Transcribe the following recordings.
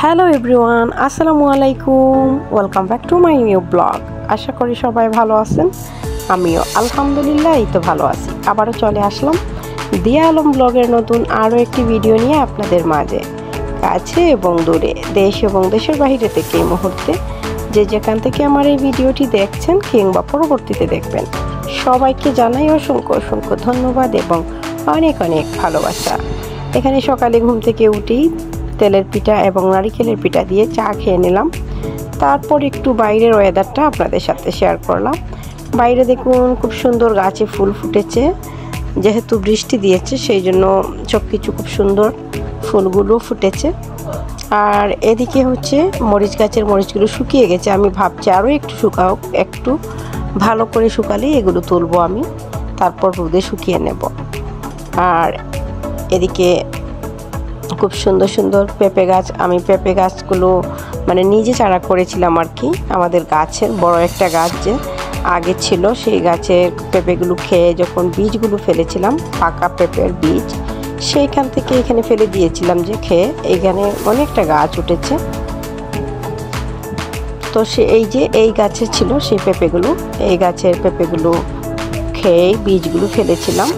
Hello everyone, আসসালামু আলাইকুম। Welcome back to my new blog. আশা করি সবাই ভালো আছেন। আমিও আলহামদুলিল্লাহ এই তো ভালো আছি। আবারও চলে আসলাম দিয়া আলম ব্লগের নতুন আরও একটি ভিডিও নিয়ে আপনাদের মাঝে। কাছে এবং দূরে, দেশ এবং দেশের বাইরে থেকে এই মুহূর্তে যে যেখান থেকে আমার এই ভিডিওটি দেখছেন কিংবা পরবর্তীতে দেখবেন, সবাইকে জানাই অসংখ্য অসংখ্য ধন্যবাদ এবং অনেক অনেক ভালোবাসা। এখানে সকালে ঘুম থেকে উঠেই তেলের পিঠা এবং নারিকেলের পিঠা দিয়ে চা খেয়ে নিলাম। তারপর একটু বাইরের ওয়েদারটা আপনাদের সাথে শেয়ার করলাম। বাইরে দেখুন খুব সুন্দর গাছে ফুল ফুটেছে, যেহেতু বৃষ্টি দিয়েছে সেই জন্য সব কিছু খুব সুন্দর ফুলগুলো ফুটেছে। আর এদিকে হচ্ছে মরিচ গাছের মরিচগুলো শুকিয়ে গেছে। আমি ভাবছি আরও একটু শুকাও, একটু ভালো করে শুকালেই এগুলো তুলবো আমি, তারপর রোদে শুকিয়ে নেব। আর এদিকে খুব সুন্দর সুন্দর পেঁপে গাছ, আমি পেঁপে গাছগুলো মানে নিজে চারা করেছিলাম আর কি। আমাদের গাছের বড় একটা গাছ যে আগে ছিল, সেই গাছের পেঁপেগুলো খেয়ে যখন বীজগুলো ফেলেছিলাম, পাকা পেঁপের বীজ, সেইখান থেকে এখানে ফেলে দিয়েছিলাম যে খেয়ে এখানে অনেকটা গাছ উঠেছে। তো সে এই যে এই গাছের ছিল সেই পেঁপেগুলো, এই গাছের পেঁপেগুলো খেয়ে বীজগুলো ফেলেছিলাম,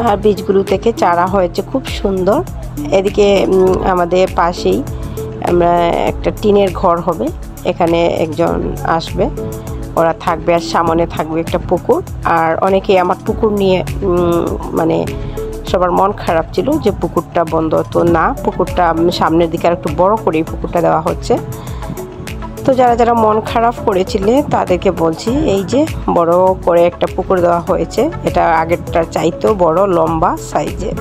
আর বীজগুলো থেকে চারা হয়েছে খুব সুন্দর। এদিকে আমাদের পাশেই আমরা একটা টিনের ঘর হবে, এখানে একজন আসবে, ওরা থাকবে, আর সামনে থাকবে একটা পুকুর। আর অনেকেই আমার পুকুর নিয়ে মানে সবার মন খারাপ ছিল যে পুকুরটা বন্ধ, তো না, পুকুরটা সামনের দিকে আর একটু বড় করেই পুকুরটা দেওয়া হচ্ছে। তো যারা যারা মন খারাপ করেছিলে তাদেরকে বলছি, এই যে বড় করে একটা পুকুর দেওয়া হয়েছে, এটা আগেরটা চাইতেও বড়, লম্বা সাইজে।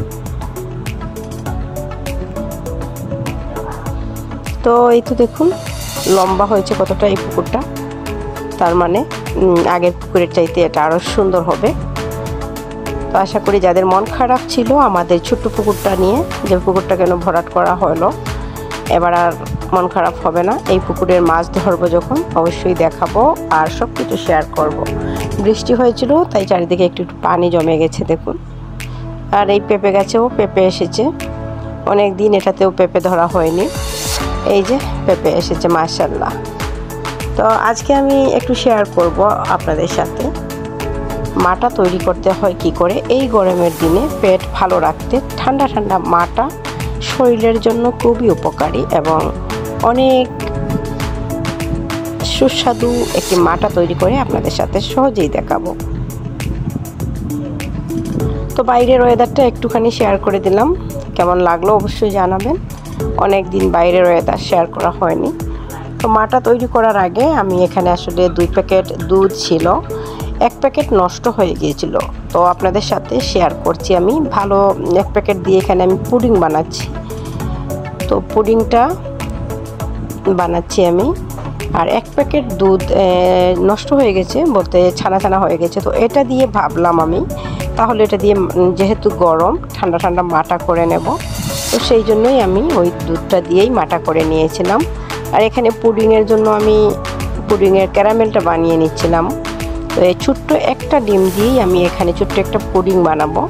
তো এই তো দেখুন লম্বা হয়েছে কতটা এই পুকুরটা, তার মানে আগের পুকুরের চাইতে এটা আরও সুন্দর হবে। তো আশা করি যাদের মন খারাপ ছিল আমাদের ছোট্ট পুকুরটা নিয়ে, যে পুকুরটা কেন ভরাট করা হলো, এবার আর মন খারাপ হবে না। এই পুকুরের মাছ ধরবো যখন অবশ্যই দেখাবো আর সব কিছু শেয়ার করব। বৃষ্টি হয়েছিল তাই চারিদিকে একটু একটু পানি জমে গেছে দেখুন। আর এই পেঁপে গাছেও পেঁপে এসেছে, অনেক দিন এটাতেও পেঁপে ধরা হয়নি, এই যে পেঁপে এসেছে মাশাআল্লাহ। তো আজকে আমি একটু শেয়ার করব আপনাদের সাথে মাটা তৈরি করতে হয় কি করে। এই গরমের দিনে পেট ভালো রাখতে ঠান্ডা ঠান্ডা মাটা শরীরের জন্য খুবই উপকারী এবং অনেক সুস্বাদু একটি মাটা তৈরি করে আপনাদের সাথে সহজেই দেখাবো। তো বাইরের ওয়েদারটা একটুখানি শেয়ার করে দিলাম, কেমন লাগলো অবশ্যই জানাবেন। অনেক দিন বাইরের ওয়েদার শেয়ার করা হয়নি। তো মাটা তৈরি করার আগে আমি এখানে আসলে 2 প্যাকেট দুধ ছিল, 1 প্যাকেট নষ্ট হয়ে গিয়েছিল, তো আপনাদের সাথে শেয়ার করছি। আমি ভালো 1 প্যাকেট দিয়ে এখানে আমি পুডিং বানাচ্ছি। তো পুডিংটা বানাচ্ছি আমি, আর 1 প্যাকেট দুধ নষ্ট হয়ে গেছে, বলতে ছানা ছানা হয়ে গেছে। তো এটা দিয়ে ভাবলাম আমি তাহলে এটা দিয়ে, যেহেতু গরম, ঠান্ডা ঠান্ডা মাটা করে নেব, তো সেই জন্যই আমি ওই দুধটা দিয়েই মাটা করে নিয়েছিলাম। আর এখানে পুডিংয়ের জন্য আমি পুডিংয়ের ক্যারামেলটা বানিয়ে নিচ্ছিলাম। তো এই ছোট্ট একটা ডিম দিয়েই আমি এখানে ছোট্ট একটা পুডিং বানাবো।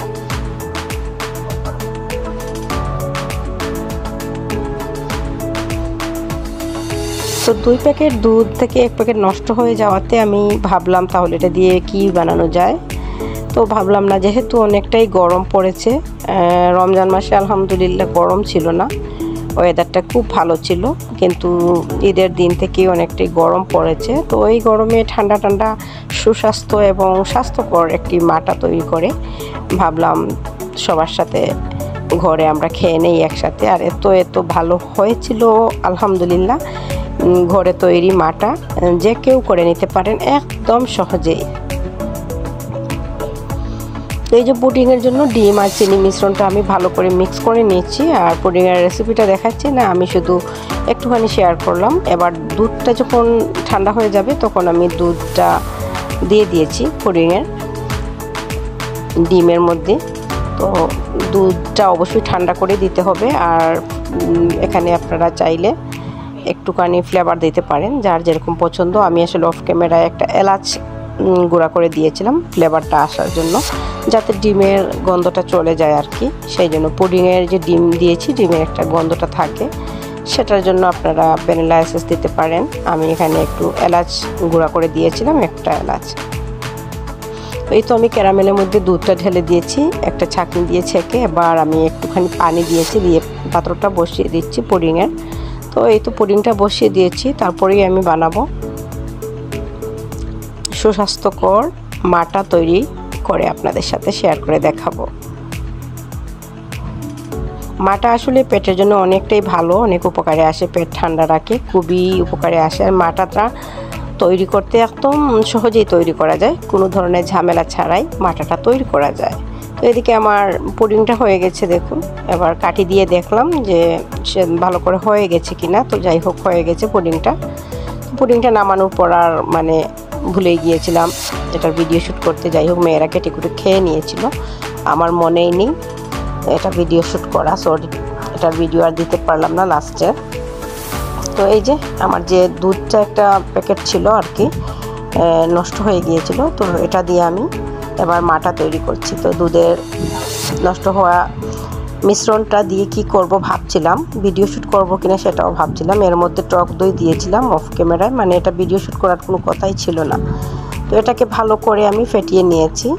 তো 2 প্যাকেট দুধ থেকে 1 প্যাকেট নষ্ট হয়ে যাওয়াতে আমি ভাবলাম তাহলে এটা দিয়ে কি বানানো যায়। তো ভাবলাম না, যেহেতু অনেকটাই গরম পড়েছে, রমজান মাসে আলহামদুলিল্লাহ গরম ছিল না, ওয়েদারটা খুব ভালো ছিল, কিন্তু ঈদের দিন থেকেই অনেকটাই গরম পড়েছে। তো ওই গরমে ঠান্ডা ঠান্ডা সুস্বাস্থ্য এবং স্বাস্থ্যকর একটি মাটা তৈরি করে ভাবলাম সবার সাথে ঘরে আমরা খেয়ে নেই একসাথে। আর এত এত ভালো হয়েছিল আলহামদুলিল্লাহ। ঘরে তৈরি মাটা যে কেউ করে নিতে পারেন একদম সহজেই। এই যে পুডিংয়ের জন্য ডিম আর চিনি মিশ্রণটা আমি ভালো করে মিক্স করে নিয়েছি, আর পুডিংয়ের রেসিপিটা দেখাচ্ছি না, আমি শুধু একটুখানি শেয়ার করলাম। এবার দুধটা যখন ঠান্ডা হয়ে যাবে তখন আমি দুধটা দিয়ে দিয়েছি পুডিংয়ের ডিমের মধ্যে। তো দুধটা অবশ্যই ঠান্ডা করে দিতে হবে। আর এখানে আপনারা চাইলে একটুখানি ফ্লেভার দিতে পারেন, যার যেরকম পছন্দ। আমি আসলে অফ ক্যামেরায় একটা এলাচ গুঁড়া করে দিয়েছিলাম ফ্লেভারটা আসার জন্য, যাতে ডিমের গন্ধটা চলে যায় আর কি। সেই জন্য পুডিংয়ের যে ডিম দিয়েছি, ডিমের একটা গন্ধটা থাকে, সেটার জন্য আপনারা ভ্যানিলা এসেন্স দিতে পারেন। আমি এখানে একটু এলাচ গুঁড়া করে দিয়েছিলাম, একটা এলাচ। এই তো আমি ক্যারামেলের মধ্যে দুধটা ঢেলে দিয়েছি, একটা ছাঁকনি দিয়ে ছেঁকে। এবার আমি একটুখানি পানি দিয়েছি, দিয়ে পাত্রটা বসিয়ে দিচ্ছি পুডিংয়ের। তো এই তো পুডিংটা বসিয়ে দিয়েছি, তারপরেই আমি বানাবো সুস্বাস্থ্যকর মাটা তৈরি করে আপনাদের সাথে শেয়ার করে দেখাবো। মাটা আসলে পেটের জন্য অনেকটাই ভালো, অনেক উপকারে আসে, পেট ঠান্ডা রাখে, খুবই উপকারে আসে। আর মাটাটা তৈরি করতে একদম সহজেই তৈরি করা যায়, কোনো ধরনের ঝামেলা ছাড়াই মাটাটা তৈরি করা যায়। তো এদিকে আমার পুডিংটা হয়ে গেছে দেখুন। এবার কাঠি দিয়ে দেখলাম যে সে ভালো করে হয়ে গেছে কিনা। তো যাই হোক, হয়ে গেছে পুডিংটা নামানোর পর আর মানে ভুলে গিয়েছিলাম এটার ভিডিও শ্যুট করতে। যাই হোক, মেয়েরা কেটে কুটে খেয়ে নিয়েছিল, আমার মনেই নেই এটা ভিডিও শ্যুট করা, সরি এটার ভিডিও আর দিতে পারলাম না লাস্টে। তো এই যে আমার যে দুধটা একটা প্যাকেট ছিল আর কি, নষ্ট হয়ে গিয়েছিল, তো এটা দিয়ে আমি এবার মাটা তৈরি করছি। তো দুধের নষ্ট হওয়া মিশ্রণটা দিয়ে কি করব ভাবছিলাম, ভিডিও শ্যুট করবো কিনা সেটাও ভাবছিলাম। এর মধ্যে টক দই দিয়েছিলাম অফ ক্যামেরায়, মানে এটা ভিডিও শ্যুট করার কোনো কথাই ছিল না। তো এটাকে ভালো করে আমি ফেটিয়ে নিয়েছি।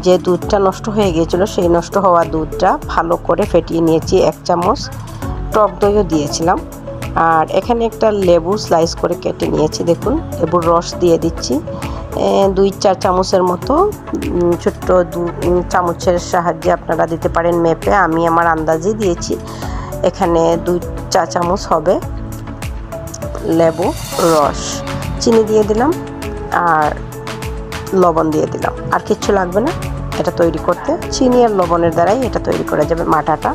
যে দুধটা নষ্ট হয়ে গিয়েছিল সেই নষ্ট হওয়া দুধটা ভালো করে ফেটিয়ে নিয়েছি। 1 চামচ টক দইও দিয়েছিলাম। আর এখানে একটা লেবু স্লাইস করে কেটে নিয়েছি, দেখুন লেবুর রস দিয়ে দিচ্ছি 2-4 চামচের মতো। ছোট্ট 2 চামচের সাহায্যে আপনারা দিতে পারেন মেপে, আমি আমার আন্দাজে দিয়েছি। এখানে 2-4 চামচ হবে লেবু রস। চিনি দিয়ে দিলাম আর লবণ দিয়ে দিলাম, আর কিচ্ছু লাগবে না এটা তৈরি করতে। চিনি আর লবণের দ্বারাই এটা তৈরি করা যাবে মাটাটা।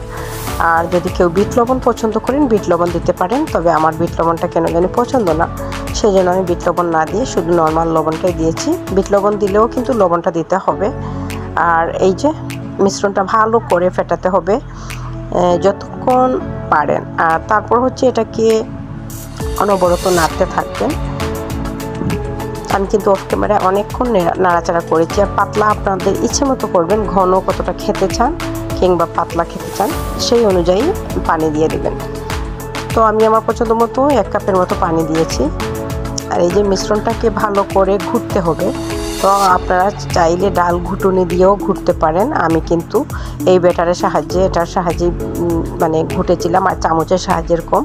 আর যদি কেউ বিট লবণ পছন্দ করেন বিট লবণ দিতে পারেন, তবে আমার বিট লবণটা কেন জানি পছন্দ না, সেই জন্য আমি বিট লবণ না দিয়ে শুধু নর্মাল লবণটাই দিয়েছি। বিট লবণ দিলেও কিন্তু লবণটা দিতে হবে। আর এই যে মিশ্রণটা ভালো করে ফেটাতে হবে যতক্ষণ পারেন। আর তারপর হচ্ছে এটাকে অনবরত নাড়তে থাকবেন। আমি কিন্তু অফ ক্যামেরায় অনেকক্ষণ নাড়াচাড়া করেছি। আর পাতলা আপনাদের ইচ্ছে মতো করবেন, ঘন কতটা খেতে চান কিংবা পাতলা খেতে চান সেই অনুযায়ী পানি দিয়ে দেবেন। তো আমি আমার পছন্দ মতো 1 কাপের মতো পানি দিয়েছি। আর এই যে মিশ্রণটাকে ভালো করে ঘুরতে হবে। তো আপনারা চাইলে ডাল ঘুটুনি দিয়েও ঘুরতে পারেন, আমি কিন্তু এই ব্যাটারের সাহায্যে এটার সাহায্যে মানে ঘুটেছিলাম। আর চামচের সাহায্যে এরকম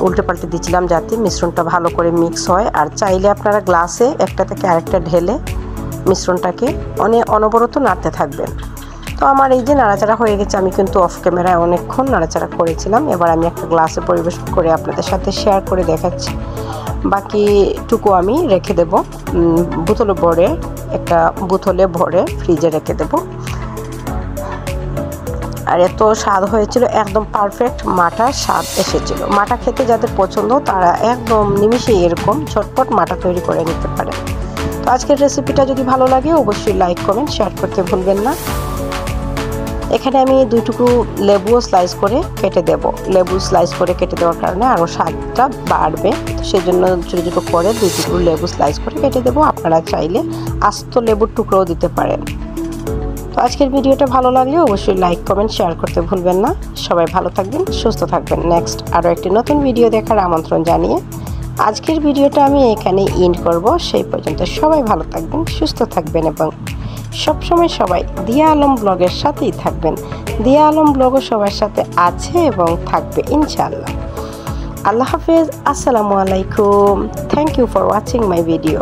উল্টে পাল্টে দিয়েছিলাম যাতে মিশ্রণটা ভালো করে মিক্স হয়। আর চাইলে আপনারা গ্লাসে একটা থেকে আরেকটা ঢেলে মিশ্রণটাকে অনবরত নাড়তে থাকবেন। তো আমার এই যে নাড়াচাড়া হয়ে গেছে, আমি কিন্তু অফ ক্যামেরায় অনেকক্ষণ নাড়াচাড়া করেছিলাম। এবার আমি একটা গ্লাসে পরিবেশন করে আপনাদের সাথে শেয়ার করে দেখাচ্ছি। বাকিটুকু আমি রেখে দেব বোতলে ভরে, একটা বোতলে ভরে ফ্রিজে রেখে দেব। আর এত স্বাদ হয়েছিল, একদম পারফেক্ট মাটার স্বাদ এসেছিল। মাটা খেতে যাদের পছন্দ তারা একদম নিমিষেই এরকম ঝটপট মাটা তৈরি করে নিতে পারে। তো আজকের রেসিপিটা যদি ভালো লাগে অবশ্যই লাইক কমেন্ট শেয়ার করতে ভুলবেন না। এখানে আমি 2 টুকরো লেবুও স্লাইস করে কেটে দেব। লেবু স্লাইস করে কেটে দেওয়ার কারণে আরও স্বাদটা বাড়বে, সেই জন্য ছোটো ছোটো করে 2 টুকরো লেবু স্লাইস করে কেটে দেবো। আপনারা চাইলে আস্ত লেবুর টুকরোও দিতে পারেন। তো আজকের ভিডিওটা ভালো লাগলে অবশ্যই লাইক কমেন্ট শেয়ার করতে ভুলবেন না। সবাই ভালো থাকবেন, সুস্থ থাকবেন। নেক্সট আরও একটি নতুন ভিডিও দেখার আমন্ত্রণ জানিয়ে আজকের ভিডিওটা আমি এখানেই এন্ড করব। সেই পর্যন্ত সবাই ভালো থাকবেন, সুস্থ থাকবেন এবং সবসময় সবাই দিয়া আলম ব্লগের সাথেই থাকবেন। দিয়া আলম ব্লগও সবার সাথে আছে এবং থাকবে ইনশাআল্লাহ। আল্লাহ হাফেজ, আসসালামু আলাইকুম। Thank you for watching my video.